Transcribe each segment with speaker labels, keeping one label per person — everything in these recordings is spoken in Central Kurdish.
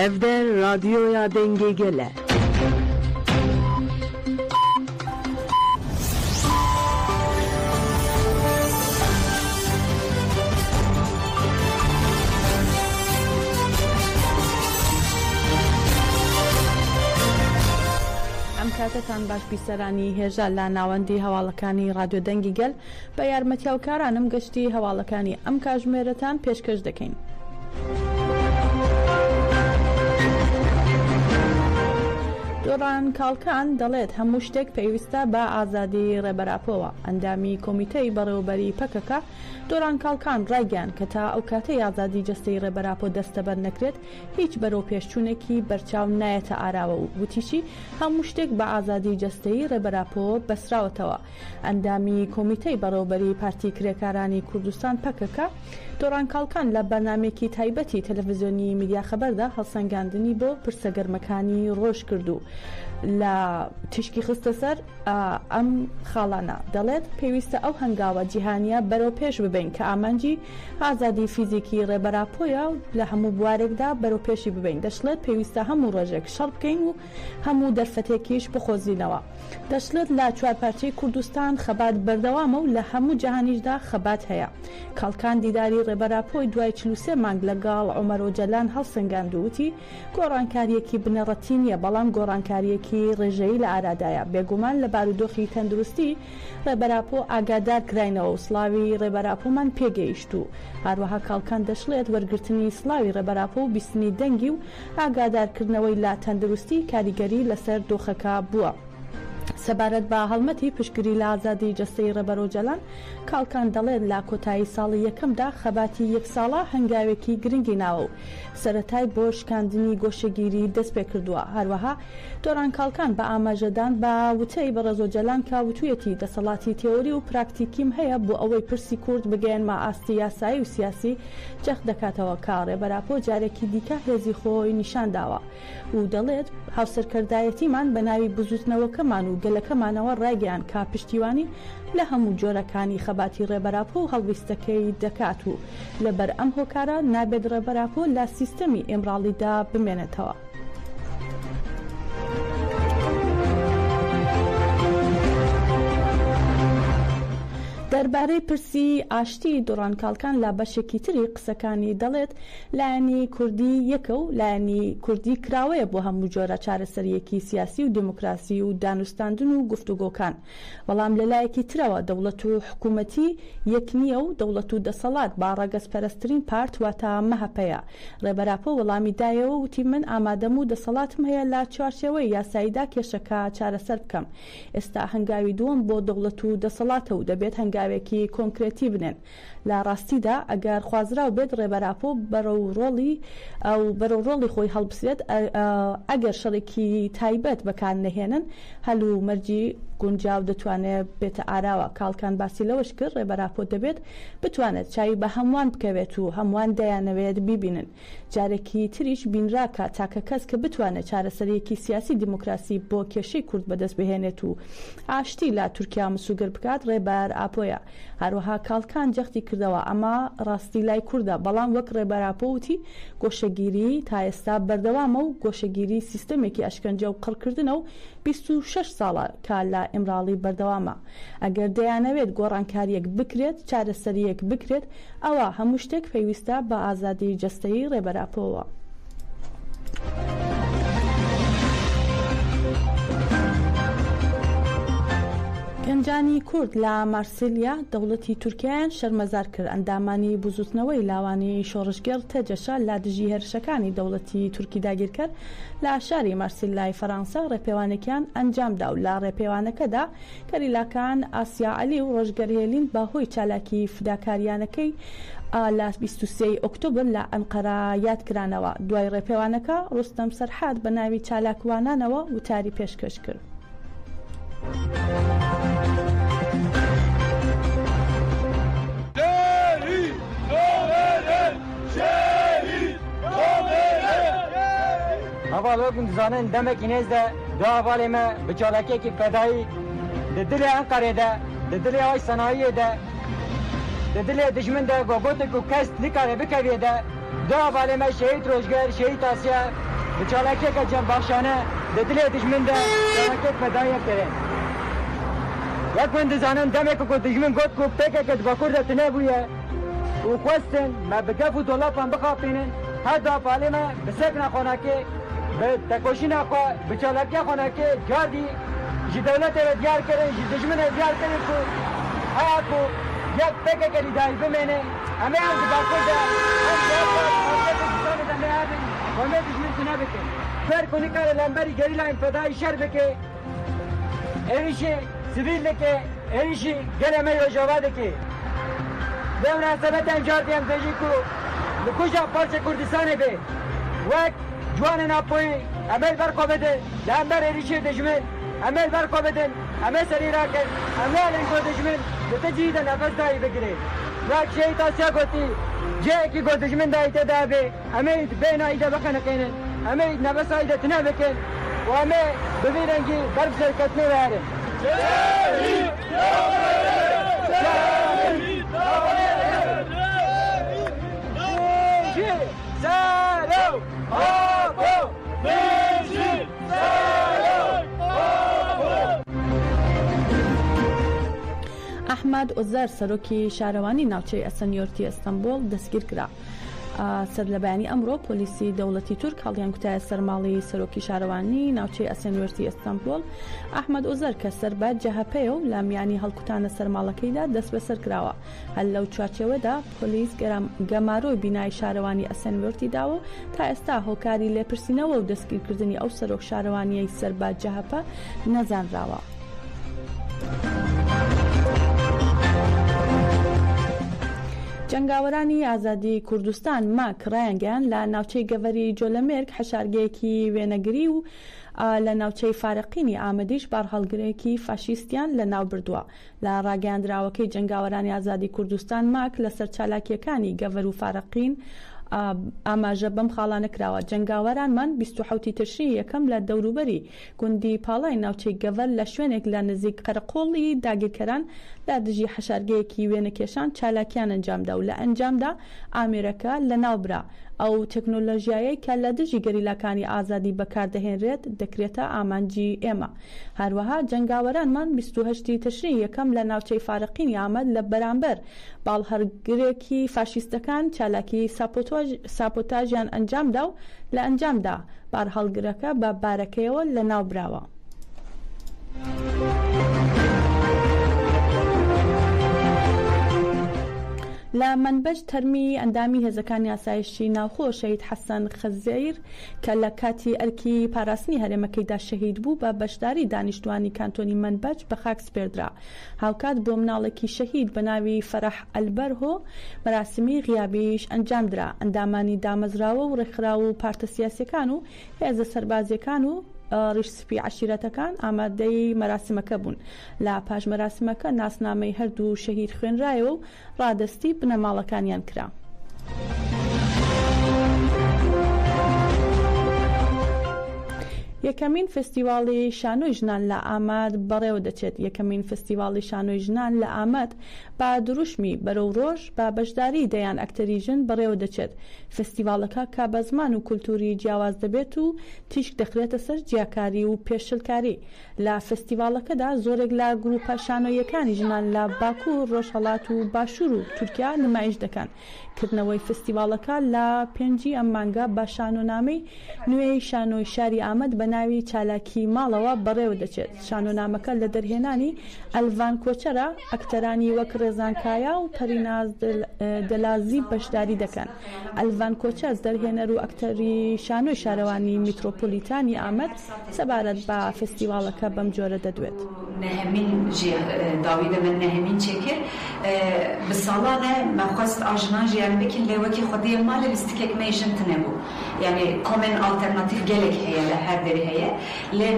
Speaker 1: Evde radyoya denge gele. کاتتان باش بیسەرانی هێژە لە ناوەندی هەواڵەکانی رادیۆ دەنگی گەل بە یارمەتیاوکارانم گەشتی هەواڵەکانی ئەم کاتژمێرەتان پێشکەش دەکەین. دۆڕان کاڵکان دەڵێت هەموو شتێک پێویستە بە ئازادی ڕێبەراپۆوە. ئەندامی کۆمیتەی بەڕێوەبەری پەکەکە دۆڕان کاڵکان ڕایگەیاند کە تا ئەو کاتەی ئازادی جەستەی ڕێبەراپۆ دەستەبەر نەکرێت هیچ بەرەو پێشچوونێکی بەرچاو نایەتە ئاراوە و وتیشی هەموو شتێک بە ئازادی جەستەی ڕێبەراپۆ بەسراوەتەوە. ئەندامی کۆمیتەی بەڕێوەبەری پارتی کرێکارانی کوردستان پەکەکە دۆڕان کاڵکان لە بەرنامێکی تایبەتی تەلەڤیزیۆنی میدیا خەبەردا هەڵسەنگاندنی بۆ پرسەگەرمەکانی ڕۆژ کردو. لە تشکی خستە سەر ئەم خاڵانە دەڵێت پێویستە ئەو هەنگاوە جیهانیە بەرەو پێش ببین کە ئامانجی ئازادی فیزیکی ڕێبەراپۆیە و لە هەموو بوارێکدا بەرەو پێشی ببین. دەشڵێت پێویستە هەموو ڕۆژێک شەڕ بکەین و هەموو دەرفەتێکیش بخۆزینەوە. دەشڵێت لە چوارپارچەی کوردستان خەبات بەردەوامە و لە هەموو جیهانیشدا خەبات هەیە. کاڵکان دیداری ڕێبەراپۆی دوای 43 مانگ لەگەڵ عومەر و جەلان هەڵسەنگاند و وتی گۆڕانکاریەکی بنەڕەتی نییە بەڵام گۆڕانکاریەکی ڕێژەیی لە ئارادایە. بێگومان لە بارودۆخی تەندروستی ڕێبەراپۆ ئاگادار کراینەوە و سڵاوی ڕێبەراپۆمان پێگەیشت و هەروەها کاڵکان دەشڵێت وەرگرتنی سڵاوی ڕێبەراپۆ و بیستنی دەنگی و ئاگادارکردنەوەی لە تەندروستی کاریگەری لەسەر دۆخەکە بووە. سەبارەت بە هەڵمەتی پشتگیری لە ئازادی جەستەی ڕێبەرۆ جەلان کاڵکان دەڵێت لا کۆتایی ساڵی یەکەمدا خەباتی یەک ساڵە هەنگاوێکی گرنگی ناوە و سەرەتای بۆ شکاندنی گۆشەگیری دەست پێ کردووە. هەروەها دۆڕان کاڵکان بە ئاماژەدان بە وتەی بەڕێزۆ جەلان کە وتوویەتی دەسەڵاتی تێوەری و پراکتیکیم هەیە بۆ ئەوەی پرسی کورد بگەێنمە ئاستی یاسایی و سیاسی جەخ دەکاتەوە کە ڕێبەراپۆ جارێکی دیکە هێزی خۆی نیشان داوە و دەڵێت هاوسەرکردایەتیمان بە ناوی بزوتنەوەکەمان و گەلەکەمانەوە ڕایگەیان کا پشتیوانی لە هەموو جۆرەکانی خەباتی ڕێبەراپۆ و هەڵویستەکەی دەکات و لەبەر ئەم هۆکارە نابێت ڕێبەراپۆ لە سیستەمی ئێمراڵیدا بمێنێتەوە. دەربارەی پرسی ئاشتی دۆڕان کاڵکان لە بەشێکی تری قسەکانی دەڵێت لایەنی کوردی یەکە و لایەنی کوردی کراوەیە بۆ هەموو جۆرە چارەسەریەکی سیاسی و دموکراسی و دانوستاندن و گفتوگۆکان. بەڵام لەلایەکی ترەوە دەوڵەت و حکوومەتی یەک نییە و دەوڵەت و دەسەڵات با ڕەگەزپەرستترین پارت واتە مەهەپەیە. ڕێبەراپۆ وەڵامی دایەوە وتی من ئامادەم و دەسەڵاتم هەیە لە چوارچێوەی یاساییدا کێشەکە چارەسەر بکەم. ئێستا هەنگاوی دووەم بۆ دەوڵەت و دەسەڵاتە و دەبێت هەنگاوێکی کۆنکرێتی بنێن. لە ڕاستیدا ئەگەر خوازراو بێت ڕێبەراپۆ بەرەو ڕۆڵی خۆی هەڵبسێت ئەگەر شەڕێکی تایبەت بەکار نەهێنن هەلو مەرجی گونجاو دەتوانێت بێتە ئاراوە. کاڵکان باسی لەوەش کرد ڕێبەراپۆ دەبێت بتوانێت چاوی بە هەمووان بکەوێت و هەمووان دەیانەوێت بیبینن. جارێکی تریش بینراکە تاکە کەس کە بتوانێت چارەسەرێکی سیاسی دیموکراسی بۆ کێشەی کورد بەدەست بهێنێت و ئاشتی لە تورکیا مسوگر بکات ڕێبەر ئاپۆیە. هەروەها کاڵکان جەختی کردەوە ئەمە ڕاستی لای کووردە بەڵام وەک ڕێبەراپۆ وتی گۆشەگیری تا ئێستا بەردەوامە و گۆشەگیری سیستەمێکی ئەشکەنجە و قڕکردنە و 26 ساڵە کە لە ئێمراڵی بەردەوامە. ئەگەر دەیانەوێت گۆڕانکاریەک بکرێت چارەسەریەک بکرێت ئەوە هەموو شتێک پێویستە بە ئازادی جەستەیی ڕێبەراپۆوە. گەنجانی کورد لە مارسیلیا دەوڵەتی تورکیایان شەرمەزار کرد. ئەندامانی بزوتنەوەی لاوانی شۆڕشگەر تێجەشە لە دژی هێرشەکانی دەوڵەتی تورکی داگیرکرد لە شاری مارسیلای فەڕەنسا ڕێپێوانێکیان ئەنجامدا و لە ڕێپێوانەکەدا کەریلاکان ئاسیا عەلی و ڕۆژگەرهێلین بەهۆی چالاکی فداکاریانەکەی لە 23 ئۆکتۆبر لە ئەنقەرە یادکرانەوە. دوای ڕێپێوانەکە ڕوستەم سەرحاد بە ناوی چالاکوانانەوە وتاری پێشکەش کرد.
Speaker 2: هەواڵۆ گوندزانن دەمێکی نێزدە دو هەواڵێ me bi çalakekî fedayî di dilê Enqereyê di dilê ay senayiyê de di dilê dijmin de gogotek û kes nikare bikevî de du hevalê me şehîd Rojger, şehîd Asya, بچالکی که جنب بخشانه ددلی دشمن ده چالکی فدایی کرد یک من دزانم دمی که دشمن گفت که پیکه که دبکور ده تنه بویه و خواستن ما بگف و دولابم بخوابینن هر دافعالی ما بسک نخونه که به تکوشی نخواه بچالکی خونه که جادی جی دولت رو دیار کرد جی دشمن رو دیار کرد که ها کو یک پیکه که لیدایی بمینه همه هم دبکور ده هم دولت همه هم همه دشمن تنه بکن فر کنی کار لنبری گریلا این فدای شر بکه ایشی سیویل که ایشی گل می و جواده که به مناسبت انجار دیم دیجی کو لکوشا پارچ کردستان به وقت جوان ناپوی عمل برکو بدن لنبر ایشی دشمن عمل برکو بدن همه سری را کن همه لنگو دشمن لتجید نفس دایی بگیره وقت شهی تاسیا گوتی جه کی گو دشمن دایی تدا به همه بین آیده بخنه کنن همه نفس آیده تنه بکن و همه ببینن که برف شرکت نوهره شهید شهید سلام آبو بیشی سلام آبو
Speaker 1: ئەحمەد ئۆزەر سەرۆکی شارەوانی ناوچەی ئەسەنیۆرتی ئەستەمبۆڵ دەستگیر کرا. سەر لە بەیانی ئەمڕۆ پۆلیسی دەوڵەتی تورک هەڵیان کوتایە سەرماڵی سەرۆکی شارەوانی ناوچەی ئەسەنیۆرتی ئەستەمبۆڵ ئەحمەد ئۆزەر کە سەربەت جەهەپەیە و لە میانی هەڵکوتانە سەرماڵەکەیدا دەست بەسەر کراوە. هەل لەو چوارچێوەدا پۆلیس گەمارۆی بینای شارەوانی ئەسەنیۆرتی داوە تا ئێستا هۆکاری لێپرسینەوە و دەستگیرکردنی ئەو سەرۆک شارەوانیەی سەربەت جەهەپە نەزانراوە. جەنگاوەرانی ئازادی کوردستان ماک ڕایانگەیان لە ناوچەی گەڤەری جۆلەمێرگ حەشارگەیەکی وێنەگری و لە ناوچەی فارەقینی ئامەدیش بارهەڵگرێکی فاشیستیان لە ناو بردووە. لە ڕاگەیاندراوەکەی جەنگاوەرانی ئازادی کوردستان ماک لەسەر چالاکیەکانی گەڤەر و فارەقین ئاماژە بەم خاڵانە کراوە. جەنگاوەرانمان 27 تشری یەکەم لە دەوروبەری گوندی پاڵای ناوچەی گەڤەر لە شوێنێک لە نزیک قەرقۆڵی داگیرکەران لە دژی حەشارگەیەکی وێنەکێشان چالاکیان ئەنجامدا و لە ئەنجامدا ئامێرەکە لە ناوبرا. ئەو تەکنۆلۆژیایە کە لە دژی گەریلاکانی ئازادی بەکاردەهێنرێت دەکرێتە ئامانجی ئێمە. هەروەها جەنگاوەرانمان 28 تشری یەکەم لە ناوچەی فارەقینی ئامەد لە بەرامبەر باڵهەرگرێکی فاشیستەکان چالاکی ساپۆتاژیان ئەنجامدا و لە ئەنجامدا بارهەڵگرەکە بە بارەکەیەوە لە ناو براوە. لە منبەج تەرمی ئەندامی هێزەکانی ئاسایشی ناوخۆ شەهید حەسەن خەزەیر کە لە کاتی ئەرکی پاراستنی هەرێمەکەیدا شەهید بوو بە بەشداری دانیشتوانی کانتۆنی منبەج بە خاک سپێردرا. هاوکات بۆ مناڵێکی شەهید بە ناوی فەرەح ئەلبەرهۆ مەراسمی غیابیش ئەنجامدرا. ئەندامانی دامەزراوە و ڕێکخراوە و پارتە سیاسیەکان و هێزە سەربازیەکان و ڕیشسپی عشیرەتەکان ئامادەی مەراسمەکە بوون. لە پاش مەراسمەکە ناسنامەی هەردوو شەهید خوێنرایەوە و ڕادستی بنەماڵەکانیان کرا. یەکەمین فستیواڵی شانۆی ژنان لە ئاماد بەڕێوە دەچێت. یەکەمین فستیواڵی شانۆی ژنان لە ئاماد با دروشمی بەرەو ڕۆژ با بەشداری دەیان ئەکتەری ژن بەڕێوە دەچێت. فستیواڵەکە کا بە زمان و کولتوری جیاواز دەبێت و تیشک دەخرێتە سەر جیاکاری و پێشلکاری. لە فستیواڵەکەدا زۆرێک لە گروپە شانۆیەکانی ژنان لە باکو و ڕۆژهەڵات و باشوور و تورکیا نمایش دەکەن. کردنەوەی فستیواڵەکە لە 5 ئەم مانگە بە شانۆنامەی نوێی شانۆی شاری ئامەد بە ناوی چالاکی ماڵەوە بەڕێوە دەچێت. شانۆنامەکە لە دەرهێنانی ئەلڤان کۆچەرە ئەکتەرانی وەک ڕێزانکایە و پەریناز دەلازی بەشداری دەکەن. ئەلڤان کۆچەر دەرهێنەر و ئەکتەری شانۆی شارەوانی میترۆپۆلیتانی ئامەد سەبارەت بە فستیواڵەکە بەم جۆرە دەدوێت.
Speaker 3: نهمین داویدە من نهمین چێکر بساڵانە مەخواست ئاژنا ژیان بکن لێوەکی خودی مالە لیستکێک مەیژن تنەبوو. یعنی کۆمن ئالتەرناتیف gelek heye li her derê heye lê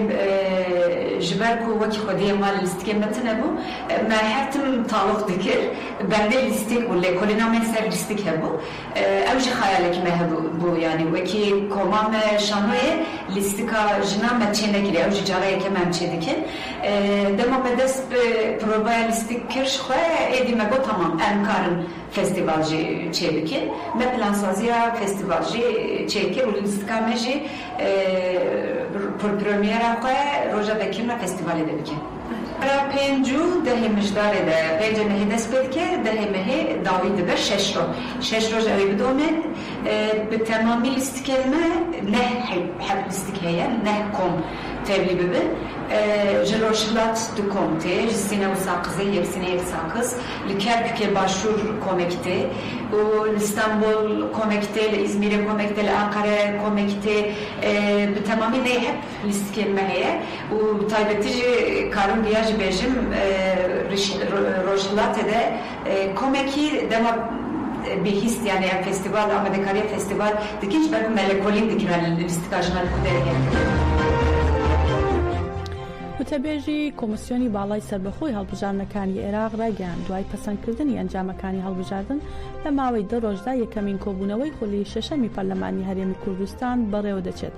Speaker 3: ji ber ku wekî xwediyê mal li lîstikê me tune bû me her tim تعلق دکر بنده لیستیک و لکولینا من سر لیستیک هبو اوجی خیالی که مهبو بو یعنی وکی کمام شانوی لیستیکا جنا مچینه گیری اوجی جارایی که من چه دکن دما بدست پروبای لیستیک کرش خواه ایدی مگو تمام امکارن فستیوال جی چه بکن من پلانسازیا فستیوال جی چه که و لیستیکا مجی پرمیرا خواه روژا بکن و فستیوالی ده بکن برای پنجو دهی مجداره ده پنج مهی دست بید که دهی مهی داوی ده بر شش رو جوی بدومن به تمامی لیست کلمه نه حب لیست که نه کم تبلی ببین جلوشلات دو کمته جسینه و ساقزه یک سینه یک ساقز لکرب که باشور کمکته و لستانبول کمکته لإزمیر کمکته لآنقره کمکته به تمامی نه حب لیست کلمه هیه و تایبتی کارون بیاج بیجم روشلات ده کمکی دما بهیست یعنی فستیوال آمدکاری فستیوال دیگه برای ملکولین دیگه لیستکاجنال کدره
Speaker 1: وتەبێژی کۆمسیۆنی باڵای سربەخۆی هەڵبژاردنەکانی عێراق ڕایگەیاند دوای پەسەندکردنی ئەنجامەکانی هەڵبژاردن لە ماوەی 10 ڕۆژدا یەکەمین کۆبوونەوەی خولەی شەشەمی پەرلەمانی هەرێمی کوردستان بەڕێوە دەچێت.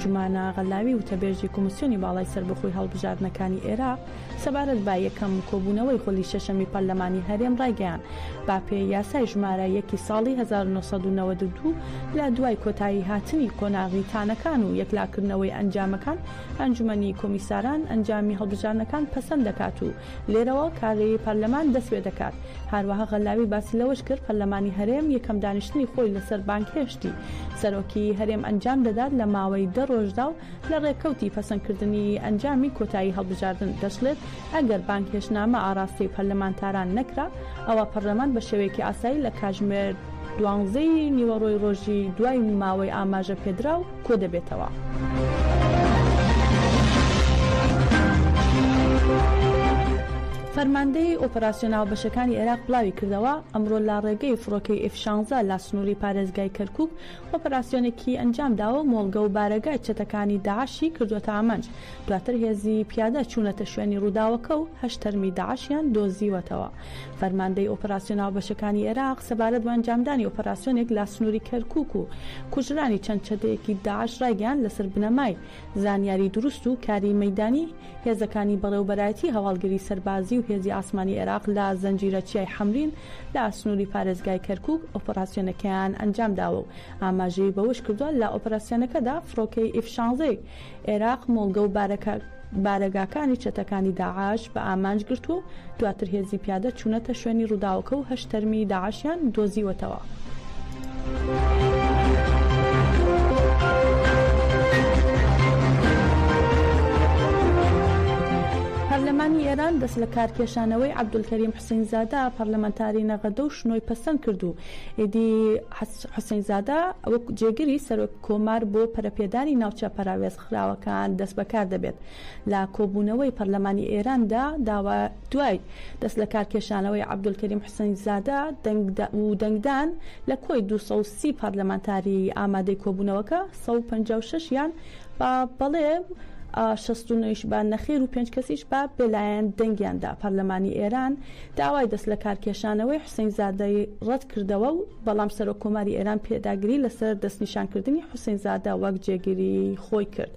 Speaker 1: جومانە غەلاوی وتەبێژی کۆمسیۆنی باڵای سربەخۆی هەڵبژاردنەکانی عێراق سەبارەت با یەکەم کۆبوونەوەی خولەی شەشەمی پەرلەمانی هەرێم ڕایگەیاند با پێی یاسای ژمارە 1 ساڵی 1992 لە دوای کۆتایی هاتنی قۆناغی تانەکان و یەکلاکردنەوەی ئەنجامەکان ئەنجومەنی کۆمیساران ئەنجامی هەڵبژاردنەکان پەسەند دەکات و لێرەوە کارێی پەرلەمان دەست پێ دەکات. هەروەها غەلاوی باسی لەوەش کرد پەرلەمانی هەرێم یەکەم دانیشتنی خۆی لەسەر بانکهێشتی سەرۆکی هەرێم ئەنجام دەدات لە ماوەی 10 ڕۆژدا و لە ڕێکەوتی پەسەندکردنی ئەنجامی کۆتایی هەڵبژاردن دەشڵێت ئەگەر بانکهێشتنامە ئاڕاستی پەرلەمانتاران نەکرا ئەوە پەرلەمان بە شێوەیەکی ئاسایی لە کاتژمێر 12 نیوەڕۆی ڕۆژی دوای ماوەی ئاماژە پێدرا و کۆ دەبێتەوە. فەرماندەی ئۆپەراسیۆناو بەشەکانی عێراق بڵاوی کردەوە ئەمڕۆ لا ڕێگەی فڕۆکەی F-16 لا سنووری پارێزگای کەرکووک ئۆپەراسیۆنێکی ئەنجام داوە و مۆڵگە و بارەگای چەتەکانی داعشی کردوتە ئامانج. دواتر هێزی پیادە چوونەتە شوێنی ڕووداوەکە و 8 تەرمی داعشیان دۆزیوەتەوە. فەرماندەی ئۆپەراسیۆناو بەشەکانی عێراق سەبارەت بە ئەنجامدانی ئۆپەراسیۆنێک لا سنووری کەرکووک و کوژرانی چەند چەتەیەکی داعش ڕایگەیاند لەسەر بنەمای زانیاری دروست و کاری مەیدانی هێزەکانی بەڕێوەبەرایەتی هەواڵگری سەربازی و هێزی ئاسمانی عێراق لە زەنجیرەچیای حەمرین لە ئاسنووری پارێزگای کەرکووک ئۆپەراسیۆنەکەیان ئەنجام داوە و ئاماژەی بەوەش کردووە لە ئۆپەراسیۆنەکەدا فڕۆکەی F-16 عێراق مۆڵگە و بارەگاکانی چەتەکانی داعش بە ئامانج گرتو و دواتر هێزی پیادە چوونەتە شوێنی ڕووداوەکە و 8 تەرمی داعشیان دۆزیوەتەوە. پەرلەمانی ئێران دەست لە کارکێشانەوەی عەبدولکەریم حوسێنزادە پەرلەمانتاری نەغەدە و شنۆی پەسەند کرد و ئیدی حوسێنزادە وەک جێگیری سەرۆک کۆمار بۆ پەرەپێدانی ناوچە پەراوێزخراوەکان دەست بەکار دەبێت. لە کۆبوونەوەی پەرلەمانی ئێراندا دوای دەست لە کارکێشانەوەی عەبدولکەریم حوسێنزادە و دەنگدان لە کۆی 230 پەرلەمانتاری ئامادەی کۆبوونەوەکە 156 یان با بەڵێ 69 با نەخێر و 5 کەسیش با بێلایەن دەنگیاندا. پەرلەمانی ئێران داوای دەست لە کارکێشانەوەی حوسێنزادەی ڕەت کردەوە و بەڵام سەرۆک کۆماری ئێران پێداگیری لەسەر دەستنیشانکردنی حوسێنزادە وەک جێگیری خۆی کرد.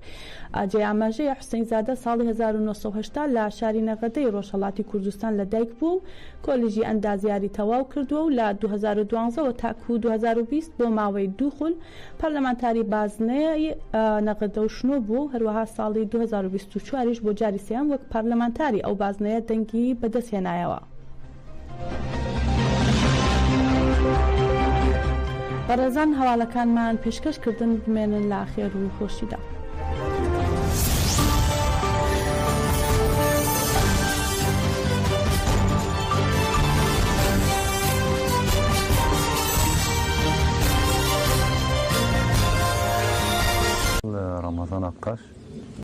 Speaker 1: ئاجێ ئاماژەیە حوسێنزادە ساڵی 1980 لە شاری نەغەدەی ڕۆژهەڵاتی کوردستان لەدایک بوو و کۆلیژی ئەندازیاری تەواو کردووە و لە 2012 تاکو 2020 بۆ ماوەی 2 خول پەرلەمانتاری بازنەی نەغەدە و شنۆ بوو. هەروەها ساڵی 2024 بۆ جاری سێیان وەک پەرلەمانتاری ئەو بازنەیە دەنگی بەدەستهێنایەوە. بەڕێزان هەواڵەکانمان پێشکەشکردن بمێنن لە خێر و خۆشیدا.
Speaker 4: رمضان عقاش